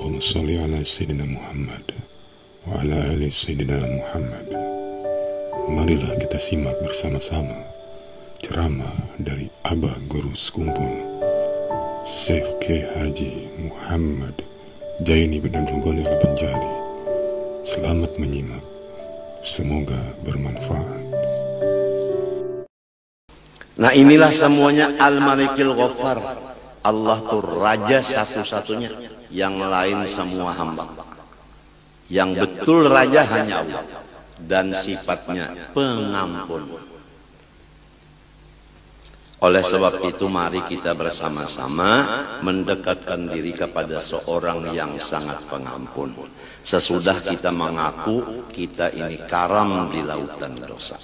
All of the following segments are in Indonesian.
Allahumma sholli ala Sayyidina Muhammad wa ala ali Sayyidina Muhammad. Marilah kita simak bersama-sama ceramah dari Abah Guru Sekumpul Syekh K. Haji Muhammad Jaini bin Abdul Ghani Al-Banjari. Selamat menyimak, semoga bermanfaat. Nah, inilah semuanya Al-Malikil Ghaffar. Allah tuh raja satu-satunya, yang lain semua hamba. Yang betul raja hanya Allah, dan sifatnya pengampun. Oleh sebab itu mari kita bersama-sama mendekatkan diri kepada seorang yang sangat pengampun. Sesudah kita mengaku kita ini karam di lautan dosa.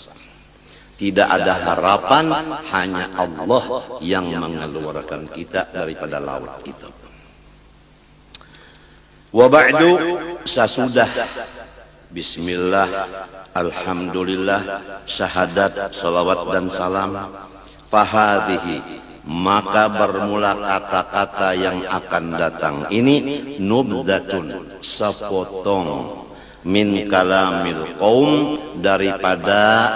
Tidak ada harapan, hanya Allah yang mengeluarkan kita daripada laut itu. Wa ba'du, sesudah bismillah, alhamdulillah, syahadat, salawat dan salam, fahadhihi, maka bermula kata-kata yang akan datang ini nubdatun, sepotong, min kalamil qaum, daripada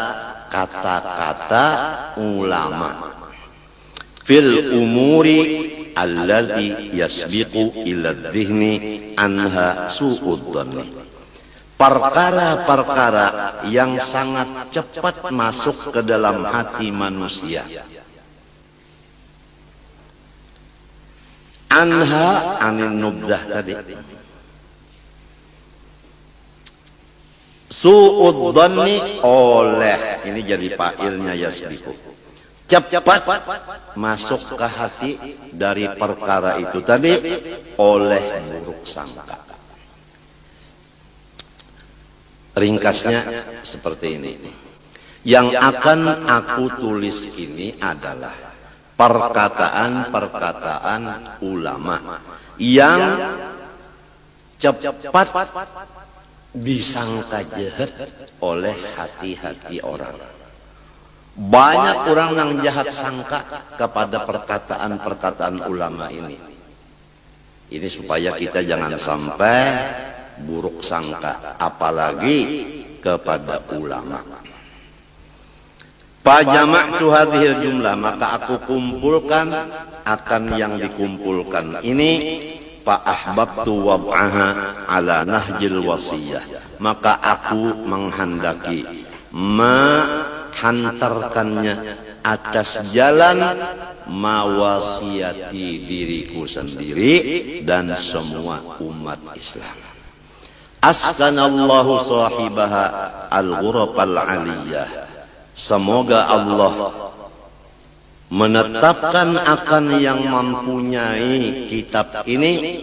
kata-kata ulama, fil umuri alladhi yasbiqu ila dhihni anha su'uddhanni, perkara-perkara yang sangat cepat masuk ke dalam hati manusia. Anha, anin nubdah tadi, su'uddhanni, oleh, ini jadi fa'ilnya yasbiqu, cepat masuk ke hati dari perkara itu tadi oleh buruk sangka. Ringkasnya seperti ini. Yang akan aku tulis ini adalah perkataan-perkataan ulama yang cepat disangka jahat oleh hati-hati orang. Banyak orang yang jahat sangka kepada perkataan-perkataan ulama ini. Ini supaya kita jangan sampai buruk sangka, apalagi kepada ulama. Fajama'tu hadhil jumlah, maka aku kumpulkan akan yang dikumpulkan ini. Fa'ahbabtu wab'aha ala nahjil wasiyah, maka aku menghendaki menghantarkannya atas jalan mawasiyati, diriku sendiri dan semua umat Islam. Askanallahu sahibaha al-ghurafal aliyah, semoga Allah menetapkan akan yang mempunyai kitab ini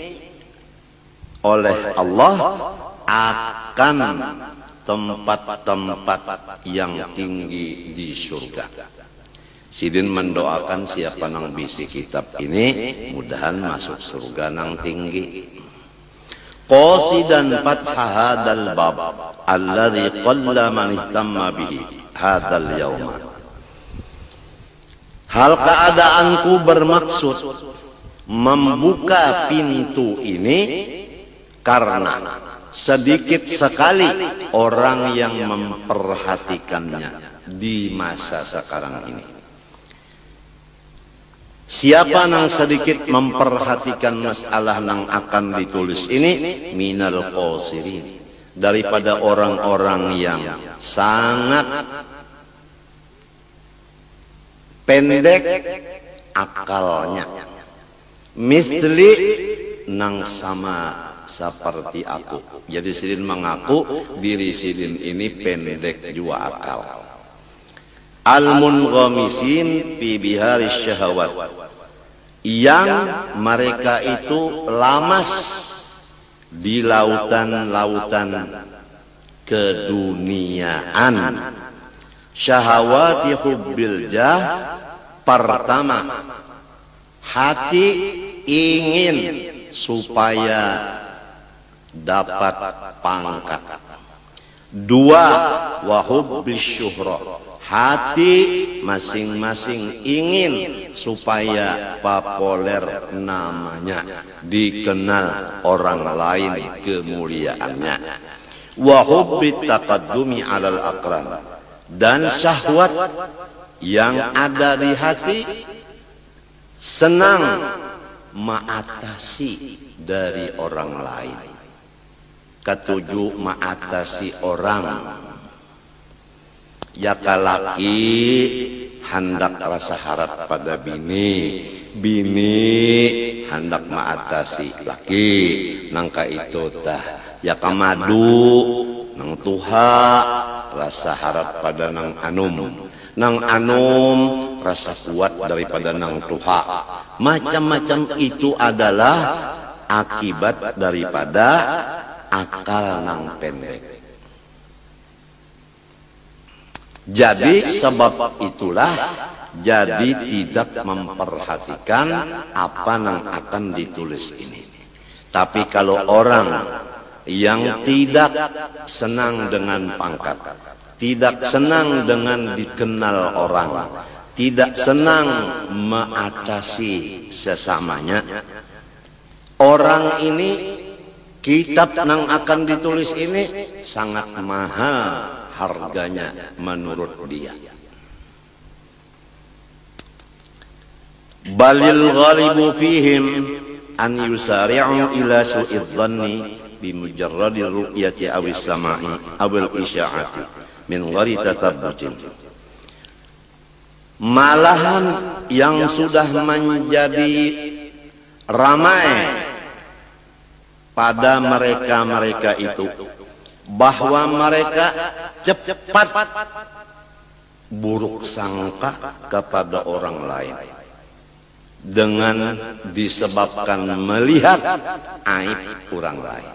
oleh Allah akan tempat-tempat yang tinggi di surga. Sidin mendoakan siapa nang bisi kitab ini mudahan masuk surga nang tinggi. Qasidan fathah hadal bab alladhi qalla man ihtamma bihi hadal yawma. Hal keadaanku bermaksud membuka pintu ini karena sedikit sekali orang yang memperhatikannya di masa sekarang ini. Siapa nang sedikit memperhatikan masalah nang akan ditulis ini, minal qasirin, daripada orang-orang yang sangat pendek akalnya, misli, nang sama seperti aku. Jadi sidin mengaku diri sidin ini pendek juga akal. Al-munghamisin fi bihari syahawat, yang mereka itu lamas di lautan-lautan keduniaan. Syahawati hubbil jah, pertama hati ingin supaya dapat pangkat. Dua, wa hubbis syuhra, hati masing-masing ingin supaya populer namanya, dikenal orang lain kemuliaannya. Wa hubbit taqaddumi 'alal aqran, dan syahwat yang ada di hati senang mengatasi dari orang lain. Ketujuh, mengatasi orang. Ya kalaki hendak rasa harap pada bini, bini hendak mengatasi laki, nangka itu tah. Ya kamadu nang tuha rasa harap pada nang anum, nang anum rasa kuat daripada nang tuha. Macam-macam itu adalah akibat daripada akal nang pendek. Jadi sebab itulah jadi tidak memperhatikan apa yang akan ditulis ini. Tapi kalau orang yang tidak senang dengan pangkat, tidak senang dengan dikenal orang, tidak senang mengatasi sesamanya, orang ini kitab yang akan ditulis ini sangat mahal harganya menurut dia. Balil ghalibu fihim an yusari'u ila su'id dhanni bi mujarradi ru'yati awis sama'i awil isya'ati min ghairi tatabbutin. Malahan yang sudah menjadi ramai pada mereka-mereka itu bahwa mereka cepat buruk sangka kepada orang lain dengan disebabkan melihat aib orang lain.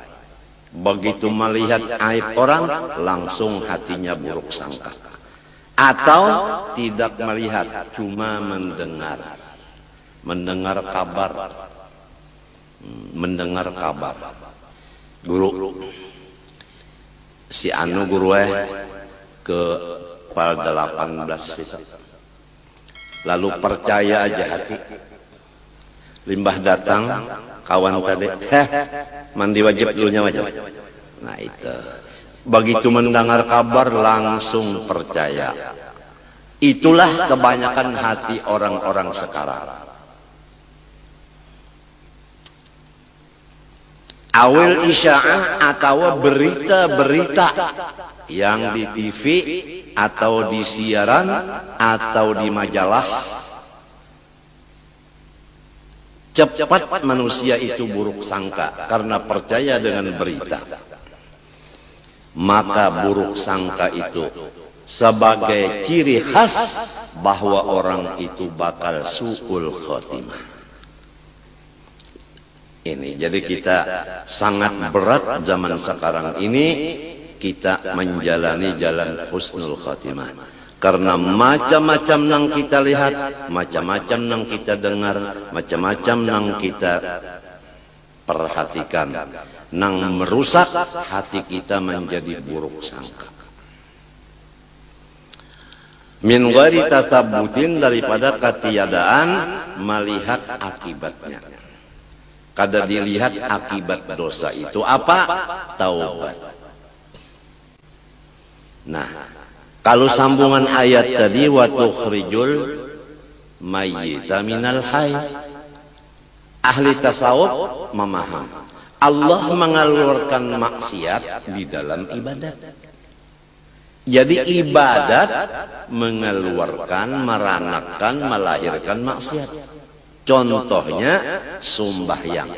Begitu melihat aib orang, langsung hatinya buruk sangka. Atau tidak melihat, cuma mendengar kabar. Mendengar kabar. Guru si anu guru ke pal 18 itu. Lalu percaya aja hati. Limbah datang kawan tadi, mandi wajib dulunya wajib. Nah itu. Begitu mendengar kabar langsung percaya. Itulah kebanyakan hati orang-orang sekarang. Awil isya'ah atau berita-berita yang di TV atau di siaran atau di majalah, cepat manusia itu buruk sangka karena percaya dengan berita. Maka buruk sangka itu sebagai ciri khas bahwa orang itu bakal su'ul khotimah. Ini jadi kita sangat berat zaman sekarang ini kita menjalani jalan husnul khatimah karena macam-macam yang kita lihat, macam-macam yang kita dengar, macam-macam yang kita perhatikan yang merusak hati kita menjadi buruk sangka. Min ghairi tatabbutin, daripada ketiadaan melihat akibatnya. Kada dilihat akibat dosa itu apa? Taubat. Nah, kalau sambungan ayat tadi wa tukhrijul mayyita minal hayy, ahli tasawuf memaham Allah mengeluarkan maksiat di dalam ibadat. Jadi ibadat mengeluarkan, meranakan, melahirkan maksiat. Contohnya sembahyang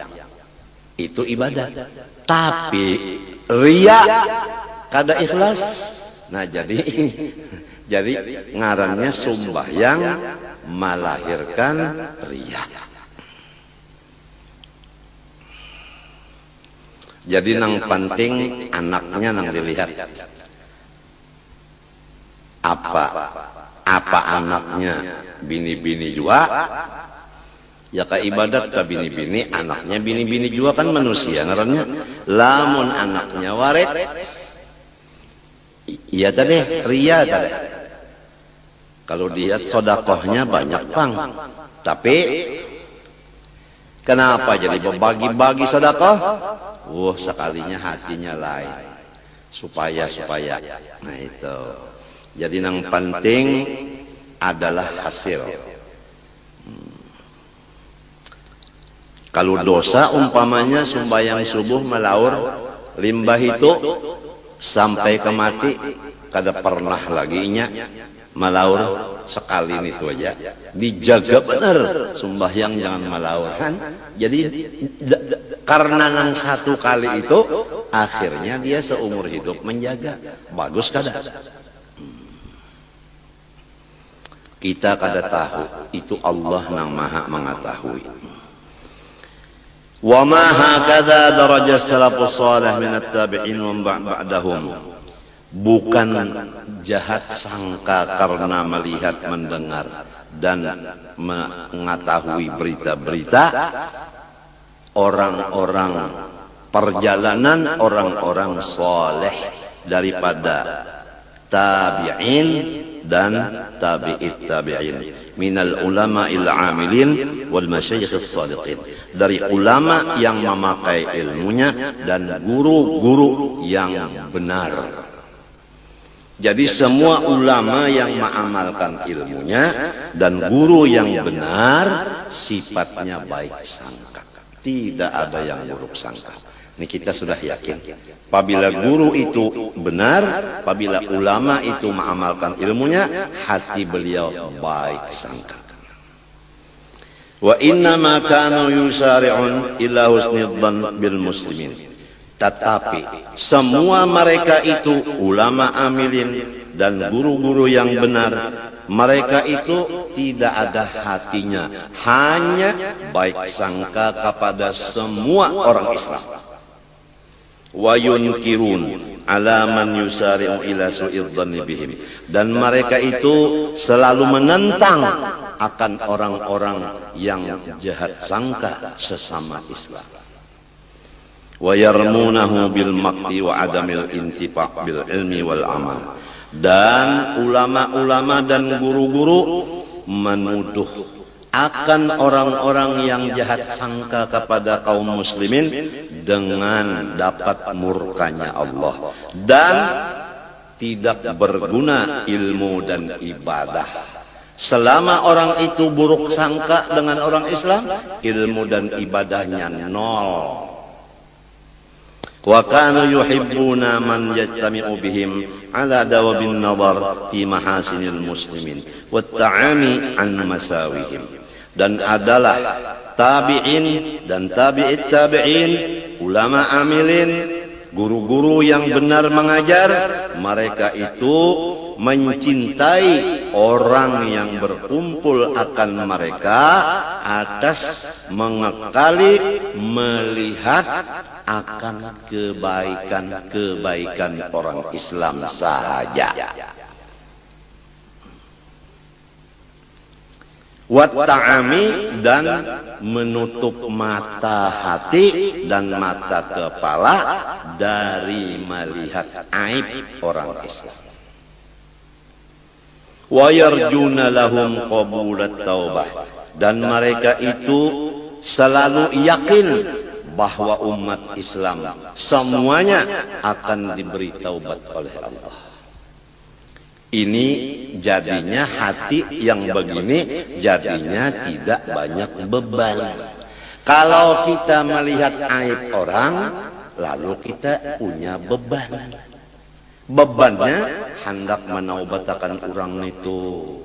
itu ibadat, tapi riya kada ikhlas. Nah jadi ngarannya sembahyang melahirkan riya. Jadi nang penting anaknya nang dilihat apa anaknya bini-bini juga. Ya ka ibadat ka bini-bini, anaknya bini-bini juga kan manusia ngarannya. Lamun anaknya waret, iya tadi riya tadi. Kalau lihat sodakohnya banyak Bang, tapi kenapa jadi berbagi-bagi sodakoh? Sekalinya hatinya lain, supaya. Nah itu. Jadi yang penting adalah hasil. Kalau dosa umpamanya sembahyang subuh melaur limbah itu sampai ke mati, kada pernah lagi nya melaur sekali itu aja. Dijaga benar sembahyang jangan melaur kan. Jadi karena nang satu kali itu akhirnya dia seumur hidup menjaga. Bagus kada? Kita kada tahu, itu Allah yang maha mengetahui. Wa ma hakadha darajat salafus salih min at-tabi'in wa ba'dahum. Bukan jahat sangka karena melihat, mendengar dan mengetahui berita-berita orang-orang perjalanan orang-orang saleh daripada tabi'in dan tabi'it tabi'in minal ulama'il amilin wal masyayikh as-sadiqin, dari ulama yang memakai ilmunya dan guru-guru yang benar. Jadi semua ulama yang mengamalkan ilmunya dan guru yang benar sifatnya baik sangka, tidak ada yang buruk sangka. Ini kita sudah yakin. Apabila guru itu benar, apabila ulama itu mengamalkan ilmunya, hati beliau baik sangka. Wa inna ma kanu yusari'un ila husnidzan bil muslimin. Tetapi semua mereka itu ulama amilin dan guru-guru yang benar, mereka itu tidak ada hatinya, hanya baik sangka kepada semua orang Islam. Wa yunkirun ala man yusari'u ila su'idzanni bihim, dan mereka itu selalu menentang akan orang-orang yang jahat sangka sesama Islam. Wa yarmunahu bil maqti wa adamil intifa' bil ilmi wal amal, dan ulama-ulama dan guru-guru menuduh akan orang-orang yang jahat sangka kepada kaum muslimin dengan dapat murkanya Allah dan tidak berguna ilmu dan ibadah. Selama orang itu buruk sangka dengan orang Islam, ilmu dan ibadahnya nol. Wa kanu yuhibbuna man yajtami'u bihim ala dawabin nazar fi mahasinil muslimin wat ta'ami an masawihim. Dan adalah tabi'in dan tabi'it tabi'in, ulama amilin, guru-guru yang benar mengajar, mereka itu mencintai orang yang berkumpul akan mereka atas mengekali melihat akan kebaikan-kebaikan orang Islam sahaja. Wat ta'ami, dan menutup mata hati dan mata kepala dari melihat aib orang Islam. Wa yarjuna lahum qabulat taubah, dan mereka itu selalu yakin bahwa umat Islam semuanya akan diberi taubat oleh Allah. Ini jadinya hati yang begini jadinya tidak banyak beban. Kalau kita melihat aib orang, lalu kita punya beban. Bebannya hendak menaubatakan orang itu,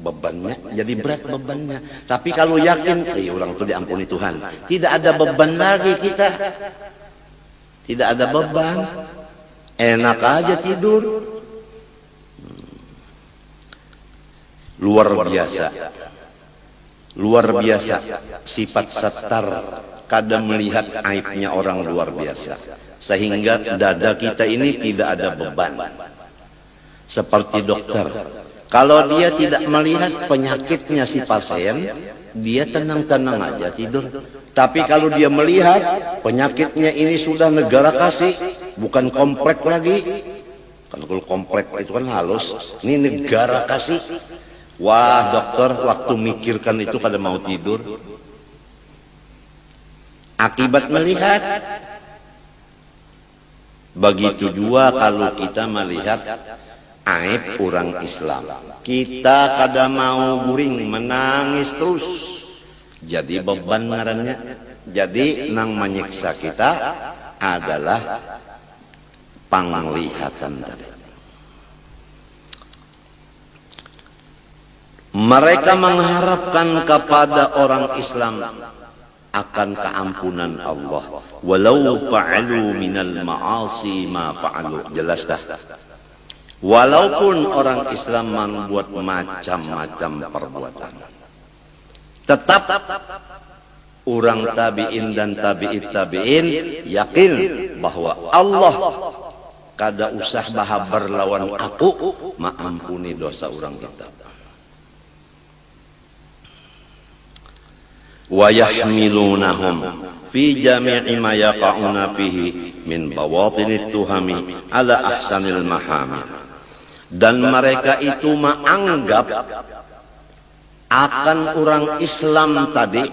bebannya jadi berat bebannya. Tapi kalau yakin orang itu diampuni Tuhan, tidak ada beban lagi kita, tidak ada beban, enak aja tidur. Luar biasa sifat satar, kadang melihat aibnya orang luar biasa, sehingga dada kita ini tidak ada beban. Seperti dokter, kalau dia tidak melihat penyakitnya si pasien, dia tenang-tenang aja tidur. Tapi kalau dia melihat penyakitnya ini sudah negara kasih, bukan komplek lagi. Kalau komplek itu kan halus, ini negara kasih. Wah dokter, waktu mikirkan itu kada mau tidur. Akibat melihat. Begitu juga kalau kita melihat aib orang Islam, kita kada mau guring, menangis terus. Jadi beban ngarannya. Jadi nang menyiksa kita adalah penglihatan tadi. Mereka mengharapkan kepada orang Islam akan keampunan Allah. Walau fa'alu minal ma'asi ma fa'alu. Jelas dah. Walaupun orang Islam membuat macam-macam perbuatan, tetap orang tabi'in dan tabi'in yakin bahwa Allah kada usah bahas berlawan aku, maampuni dosa orang kita. Wa yahmilunahum fi jami'i ma yaqa'una fihi min bawatinit tuhami ala ahsanil mahamid. Dan mereka itu menganggap akan orang Islam tadi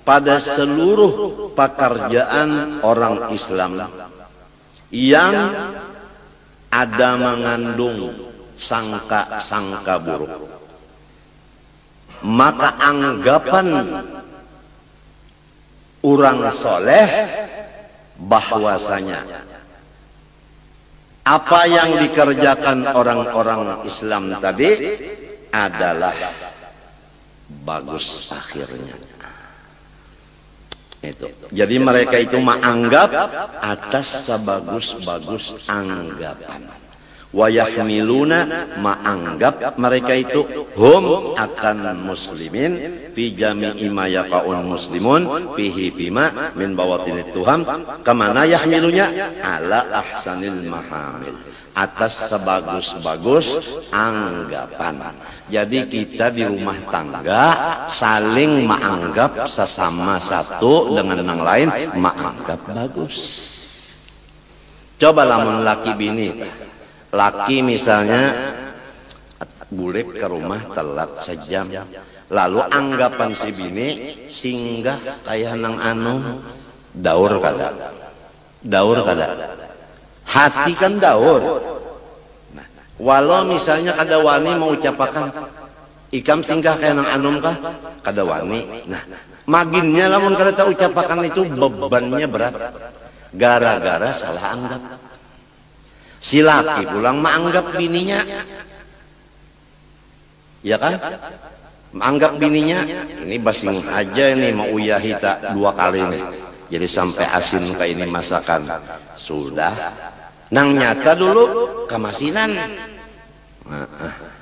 pada seluruh pekerjaan orang Islam yang ada mengandung sangka-sangka buruk, maka anggapan orang soleh bahwasanya apa yang dikerjakan orang-orang Islam tadi adalah bagus akhirnya. Itu. Jadi mereka itu menganggap atas sebagus-bagus anggapan. Wa yahmiluna, menganggap mereka itu hum akan muslimin fi jami'i ma yaqa'un muslimun fihi bima min bawatinit tuham kamana yahmilunya ala ahsanil mahamil, atas sebagus-bagus anggapan. Jadi kita di rumah tangga saling menganggap sesama satu dengan yang lain menganggap bagus. Coba lamun laki bini, laki misalnya bulik ke rumah telat sejam, lalu anggapan si bini singgah kayak nang anu daur kada, hati kan daur. Nah, walau misalnya kada wani mau ucapakan ikam singgah kayak nang anum kah, kada wani. Nah, maginnya lamun kada tahu ucapakan itu bebannya berat, gara-gara salah anggap. Si laki pulang menganggap bininya, ya kan? Menganggap bininya ini basing aja nih mau uyahi tak 2 kali nih, jadi sampai asin kayak ini masakan sudah. Nang nyata dulu kemasinan.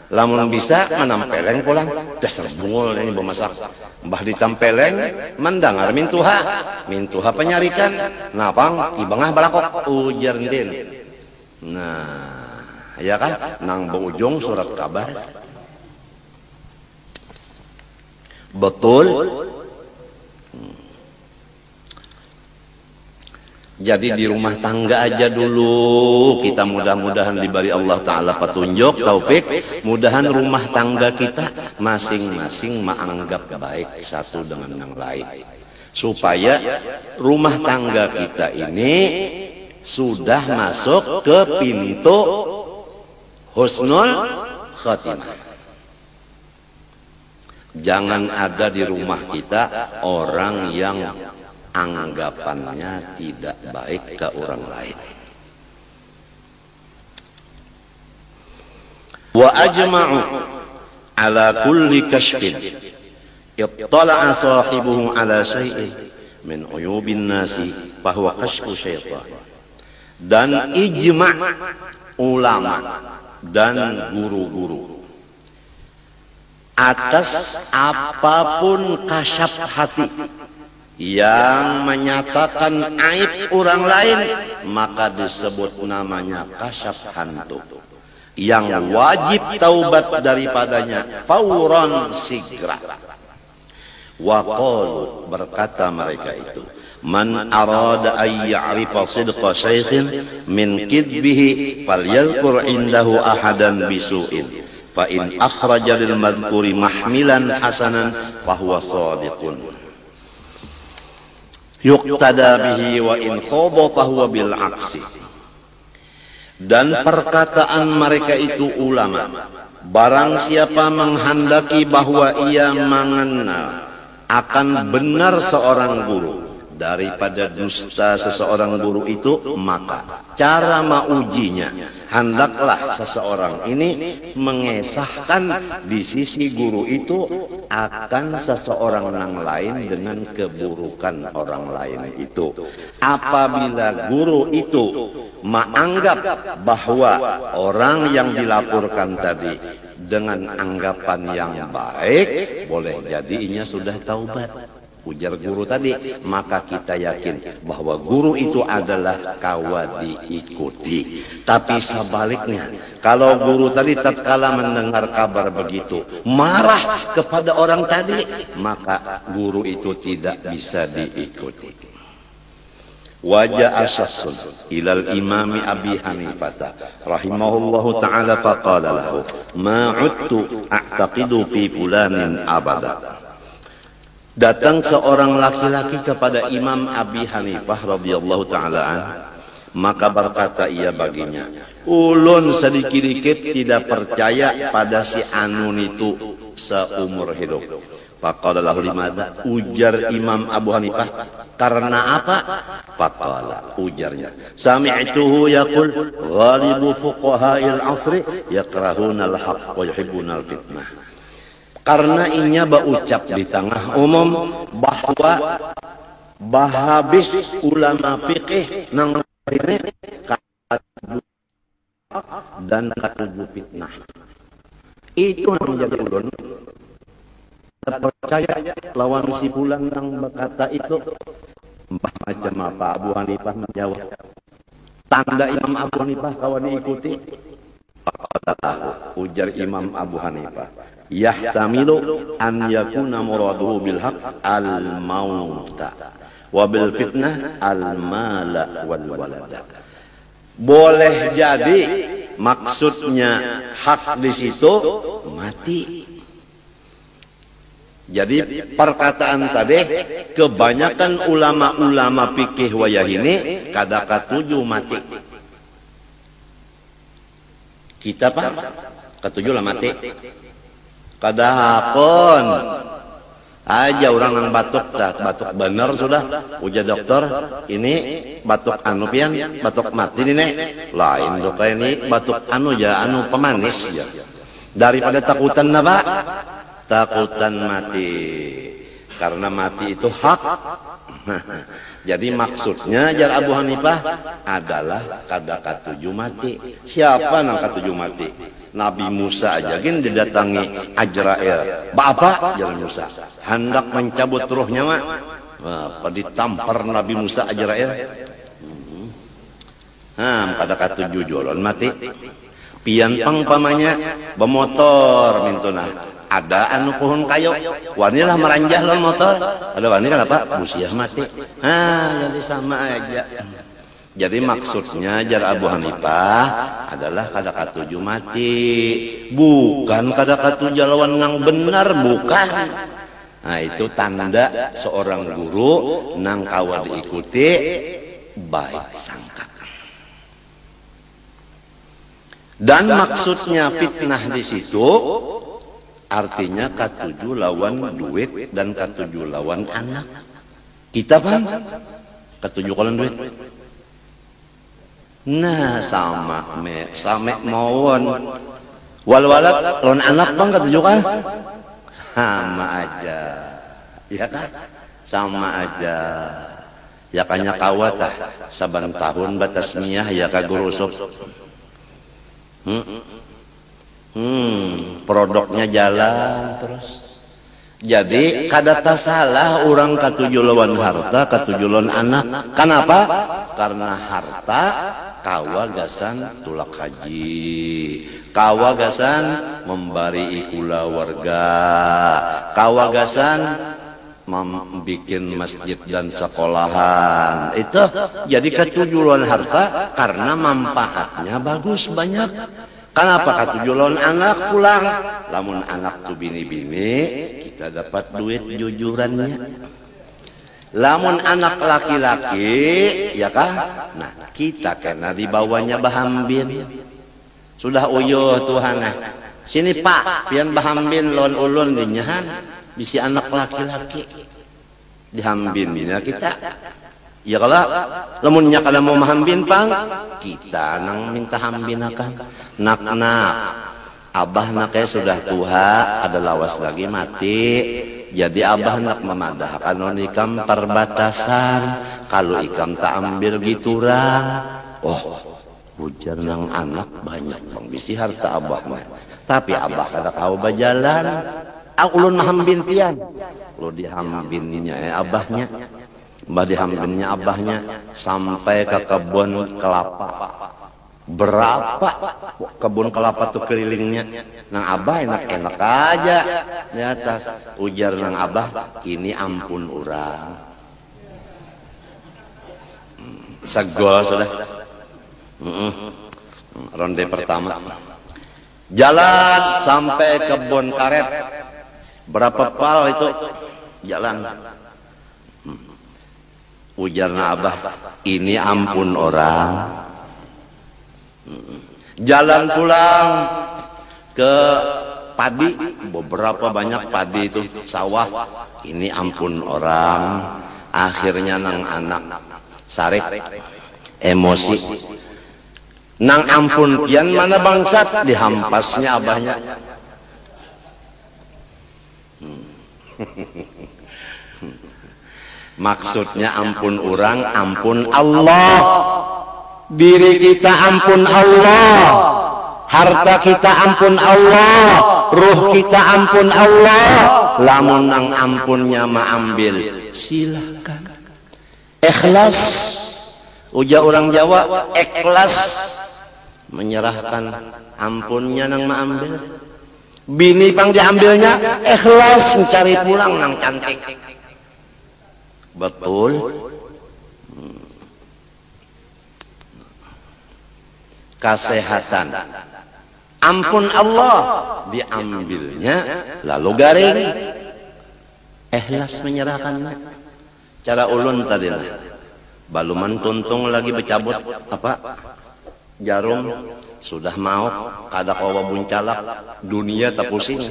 Lamun bisa menampeleng pulang, dasar bungul ini bemasak. Mbah ditampeleng, mendengar mintuha penyarikan, napang ibangah balakok ujar ndin. Nah, ya kan? Nang berujung surat kabar. Betul. Jadi di rumah tangga aja dulu kita mudah-mudahan diberi Allah Ta'ala petunjuk, taufik. Mudahan rumah tangga kita masing-masing menganggap baik satu dengan yang lain, supaya rumah tangga kita ini sudah masuk ke pintu husnul khatimah. Jangan ada di rumah kita orang yang anggapannya tidak baik ke orang lain. Wa ajma'u ala kulli kashfin ittala'a sahibuhu ala syai'in min uyubin nasi fahuwa kashfu syaitan. Dan ijma' ulama dan guru-guru atas apapun kasyaf hati yang menyatakan aib orang lain, maka disebut namanya kasyaf hantu, yang wajib taubat daripadanya fauran sigra. Wa qalu, berkata mereka itu, man arada ay ya'rifa sidqa syaikhin min kidbihi falyadhkur indahu ahadan bisu'in fa in akhraja lil madhkuri mahmilan hasanan fa huwa shadiqun yuqtada bihi wa in khadha fa huwa bil aksi. Dan perkataan mereka itu ulama, barang siapa menghendaki bahwa ia mengenal akan benar seorang guru daripada dusta seseorang guru itu, maka cara maujinya hendaklah seseorang ini mengesahkan di sisi guru itu akan seseorang yang lain dengan keburukan orang lain itu. Apabila guru itu menganggap bahwa orang yang dilaporkan tadi dengan anggapan yang baik, boleh jadi inya sudah taubat, ujar guru tadi, maka kita yakin bahwa guru itu adalah kawa diikuti. Tapi sebaliknya, kalau guru tadi tatkala mendengar kabar begitu marah kepada orang tadi, maka guru itu tidak bisa diikuti. Wajah asyassun ilal imami Abi Hanifah rahimahullahu ta'ala faqala lahu ma'udtu a'taqidu fi fulanin abada. Datang seorang laki-laki kepada Imam Abi Hanifah radhiyallahu ta'ala an, maka berkata ia baginya, ulun sedikit-dikit tidak percaya pada si Anun itu seumur hidup. Faqala lahu limadha, ujar Imam Abu Hanifah, karena apa? Faqala, ujarnya, sami'tuhu yaqul ghalibu fuqaha'il asri yakrahuna al-haq wa yuhibbuna al-fitnah. Karena inya berucap di tengah umum bahwa habis ulama fikih nang ini dan katuju fitnah. Itu menjadi ulun percaya lawan si pulang yang berkata itu. Mbah macam apa? Abu Hanifah menjawab, tanda Imam Abu Hanifah kawan diikuti. Ujar Imam Abu Hanifah, yahtamilu an yakuna muraduhu bil haq al mauta wa bil fitnah al mala wal walada. Boleh jadi maksudnya hak di situ mati. Jadi perkataan tadi kebanyakan ulama-ulama fikih wayah ini kada katuju mati. Kita pak katuju lah mati. Kada hakon aja orang yang batuk dah, batuk bener sudah. Ujar dokter, ini batuk anu pian, batuk mati ini lain dok ini batuk anu ya, anu pemanis ya. Daripada takutan apa? Takutan mati, karena mati itu hak. Jadi maksudnya jar Abu Hanifah adalah kada katuju mati. Siapa nang katuju mati? Nabi Musa aja gin didatangi Ajrail. Bapak jar Musa hendak mencabut ruhnya mak. Apa ditampar Nabi Musa Ajrail? Kada katuju jolon mati. Pian pang pamanya bemotor mintuna. Ada anu pohon kayu, wanilah meranjah lo motor. Ada wani kenapa? Busiah mati. Jadi sama aja. Jadi maksudnya jar Abu Hanifah adalah kada katuju mati, bukan kada katuju lawan nang benar, bukan. Nah itu tanda seorang guru nang kawa diikuti baik sangka. Dan maksudnya fitnah di situ artinya katuju lawan duit dan katuju lawan anak. Kita paham? Katuju lawan duit. Nah sama mawon. Wal-walad lawan anak bang katuju kan? Sama aja. Ya kan? Sama aja. Ya kanya kawatah saban tahun batas miyah ya kagurusuk. Produknya jalan terus. Jadi kada salah orang katuju lawan harta, katuju lawan anak. Kenapa? Karena harta kawagasan tulak haji, kawagasan membari ikula warga, kawagasan membikin masjid dan sekolahan. Itu jadi katuju lawan harta karena manfaatnya bagus banyak. Kenapa katujulon anak pulang? Lamun anak tu bini-bini, kita dapat duit jujurannya. Lamun anak laki-laki, ya kah? Nah, kita kena dibawanya bahambin. Sudah uyuh Tuhan. Sini Pak, pian bahambin lon ulun dinyahan. Bisi anak laki-laki. Dihambinnya kita. Ya kalau lamunnya kada mau mahambin pang, kita nang minta hambin akan. Nak abah naknya sudah tua, ada lawas lagi mati. Jadi abah nak memadahkan on ikam perbatasan. Kalau ikam tak ambil giturang, oh hujan nang anak banyak bang bisi harta abah mah. Tapi abah kada kau bajalan. Ulun mahambin pian. Lo dihambinnya abahnya. Mbah dihambinnya abahnya sampai ke kebun kelapa. Berapa kebun kelapa tuh kelilingnya? Nang abah enak-enak aja di atas. Ujar nang abah, ini ampun urang. Segol sudah. Ronde pertama. Jalan sampai kebun karet. Berapa pal itu jalan? Ujarna abah, ini ampun orang. Jalan pulang ke padi, beberapa banyak padi itu sawah. Ini ampun orang. Akhirnya nang anak sarik emosi. Nang ampun pian mana bangsat, dihampasnya abahnya. Maksudnya ampun orang, ampun Allah. Diri kita ampun Allah. Harta kita ampun Allah. Ruh kita ampun Allah. Lamun nang ampunnya ma ambil, silakan. Ikhlas. Ujar orang Jawa, ikhlas menyerahkan ampunnya nang ma ambil. Bini pang diambilnya, ikhlas mencari pulang nang cantik. Betul. Kesehatan ampun Allah diambilnya lalu garing ikhlas menyerahkannya. Cara ulun tadi lah baluman tuntung lagi bercabut apa jarum sudah mau kada kawa buncalak dunia tak pusing.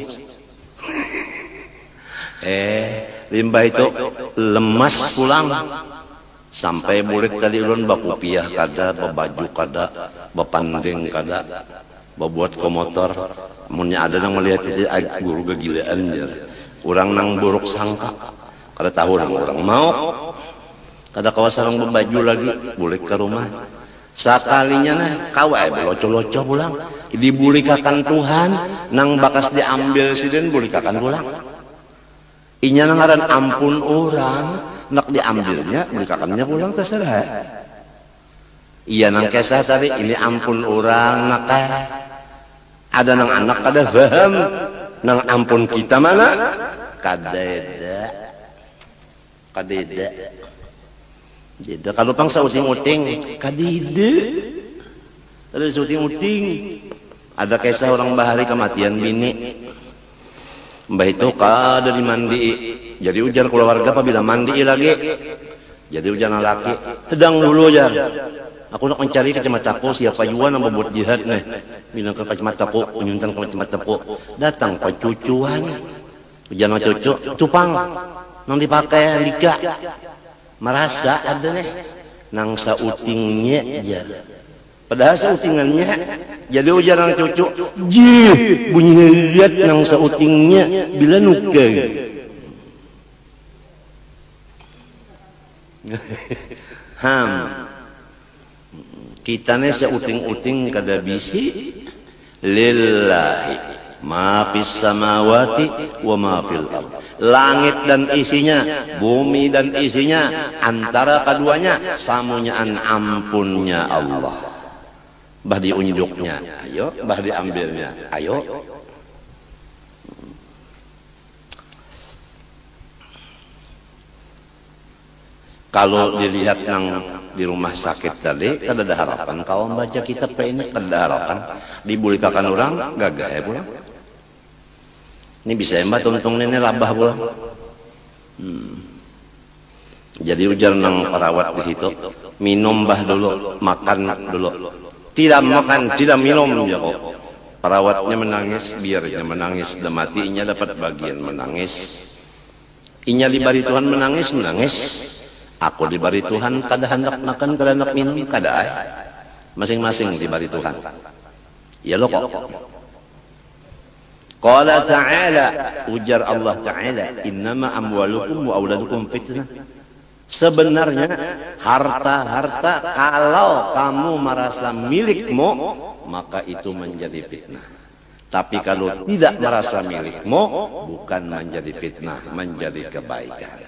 Limbah itu lemas pulang sampai bulik tadi ulun bakupiah kada, babaju kada, bapandeng kada, babuat komotor. Munnya ada nang melihat itu guru kegilaan dia. Urang nang buruk sangka kada tahu nang urang mau kada kawa sareng babaju lagi bulik ke rumah. Sakalinya nah kawa beloco-loco pulang dibulikakan Tuhan nang bakas diambil siden bulikakan pulang. Inya ngaran ampun orang nak diambilnya bulikakannya pulang terserah. Iya nang kesah tadi ini ampun orang nak ada nang anak kada paham nang ampun kita mana kadeda jeda kalau pang sauting-uting kadide ada sauting-uting. Ada kisah orang bahari kematian bini. Mbah itu kada dimandi. Jadi ujar keluarga apabila mandi lagi. Jadi ujar laki, sedang dulu ujar. Aku nak mencari kacamataku siapa yuan yang membuat jihad nih. Bilang ke kacamataku, menyuntan ke kacamataku. Datang pecucuan. Ujar cucu, cupang. Nang dipakai lika. Merasa ada nih. Nang sautingnya jar. Padahal sautingannya jadi ujar nang cucu, jih bunyi lihat nang sautingnya bila nuke. Kita nih sauting-uting kada bisi lillahi ma fis samawati wa ma fil ardh. Langit dan isinya, bumi dan isinya, antara keduanya samunyaan ampunnya Allah. Bah diunjuknya, ayo, bah diambilnya, ayo. Kalau dilihat nang di rumah sakit tadi kada ada harapan kawan baca kitab ini kada harapan dibulikakan orang gagah ya pulang ini bisa mbak tuntung ini labah pulang jadi ujar nang perawat di situ minum bah dulu makan dulu tidak makan tidak minum ya kok perawatnya menangis biarnya menangis dan matinya dapat bagian menangis inya dibari Tuhan menangis aku dibari Tuhan kada hendak makan kada hendak minum kada masing-masing dibari Tuhan ya lo kok qala ta'ala ujar Allah ta'ala innama amwalukum wa auladukum fitnah sebenarnya harta-harta kalau kamu merasa milikmu maka itu menjadi fitnah tapi kalau tidak merasa milikmu bukan menjadi fitnah menjadi kebaikan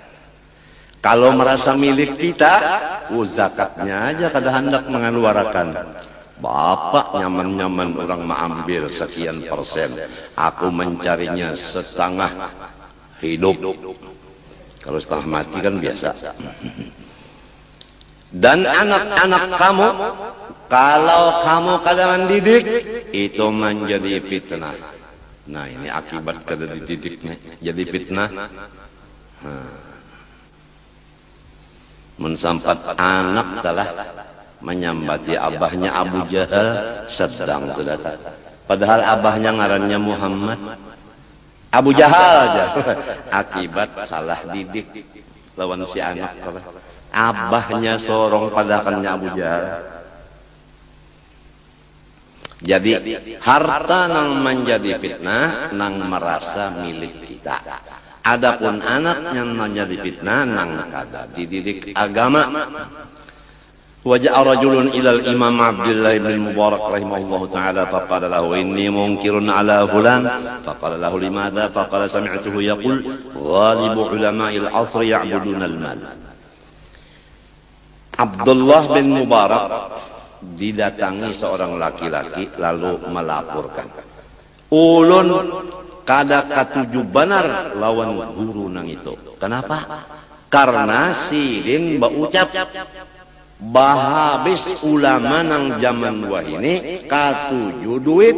kalau merasa milik kita zakatnya aja kada hendak mengeluarkan bapak nyaman-nyaman orang mengambil sekian persen aku mencarinya setengah hidup kalau setengah mati kan biasa dan anak-anak kamu kalau kamu kada mendidik itu menjadi fitnah nah ini akibat kada dididiknya jadi fitnah mensampat anak telah menyambati abahnya Abu Jahal sedang sedata padahal abahnya ngarannya Muhammad Abu Jahal aja akibat salah didik lawan si anak abahnya sorong padakannya Abu Jahal jadi harta nang menjadi fitnah nang merasa milik kita adapun anak yang menjadi fitnah nang kada dididik agama وجاء رجل إلى الإمام عبد الله بن المبارك رحمه الله تعالى فقال له إني منكر على فلان فقال له لماذا فقال سمعته يقول غالب علماء العصر يعبدون المال Abdullah bin Mubarak didatangi seorang laki-laki lalu melaporkan ulun kada katuju benar lawan guru nang itu kenapa karena sidin baucap bahabis ulama nang zaman wah ini katuju duit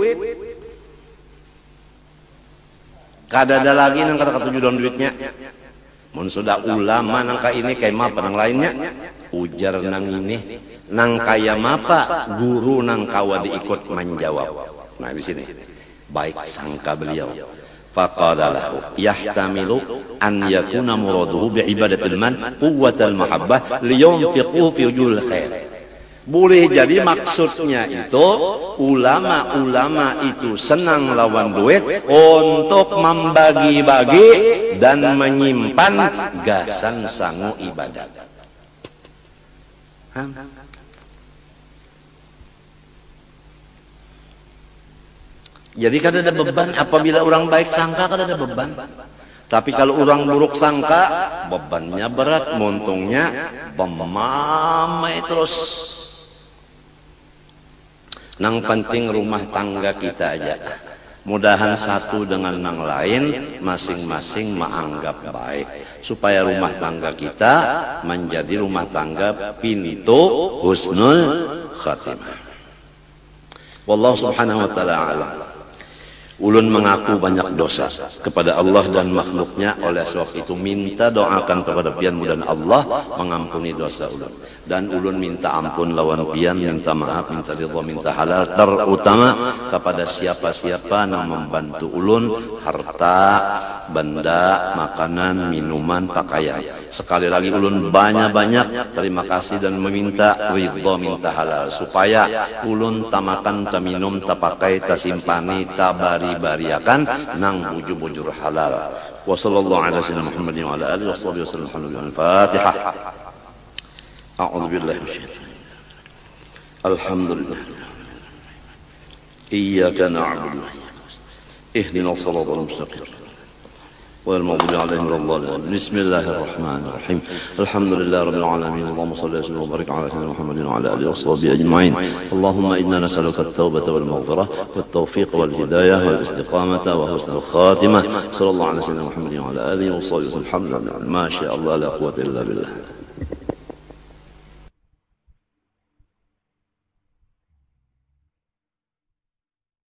kada ada lagi nang kada katuju don duitnya mun sudah ulama nang ka ini kayak apa nang lainnya ujar nang ini nang kaya apa guru nang kawa diikut menjawab nah di sini baik sangka beliau faqala lahu yahtamilu an yakuna muraduhu bi ibadatil man quwwatal mahabbah liyunfiqu fi wujul khair boleh jadi maksudnya itu ulama-ulama itu senang lawan duit untuk membagi-bagi dan menyimpan gasan sangu ibadat jadi kada ada beban apabila orang baik sangka kada ada beban tapi kalau orang buruk sangka bebannya berat montongnya pemamai terus nang penting rumah tangga kita aja mudahan satu dengan nang lain masing-masing menganggap baik supaya rumah tangga kita menjadi rumah tangga pintu husnul khatimah wallahu subhanahu wa ta'ala alam ulun mengaku banyak dosa kepada Allah dan makhluknya oleh sebab itu minta doakan kepada pian mudah Allah mengampuni dosa ulun dan ulun minta ampun lawan pian minta maaf minta ridha minta halal terutama kepada siapa-siapa yang membantu ulun harta benda makanan minuman pakaian sekali lagi ulun banyak-banyak terima kasih dan meminta ridha minta halal supaya ulun tamakan taminum tapakai tasimpani tabari bariakan nang bujur-bujur halal wa sallallahu ala sayyidina Muhammadin wa ala alihi washabihi wasallam al-Fatihah a'udzu billahi minasyaitonir alhamdulillah iyyaka na'budu ihdinas siratal mustaqim والمغضوب عليهم ولا الضالين بسم الله الرحمن الرحيم الحمد لله رب العالمين اللهم صل وسلم وبارك على سيدنا محمد وعلى اله وصحبه اجمعين اللهم انا نسالك التوبه والمغفره والتوفيق والهدايه والاستقامه وحسن الخاتمه صلى الله على سيدنا محمد وعلى اله وصحبه وسلم الحمد لله ما شاء الله لا قوه الا بالله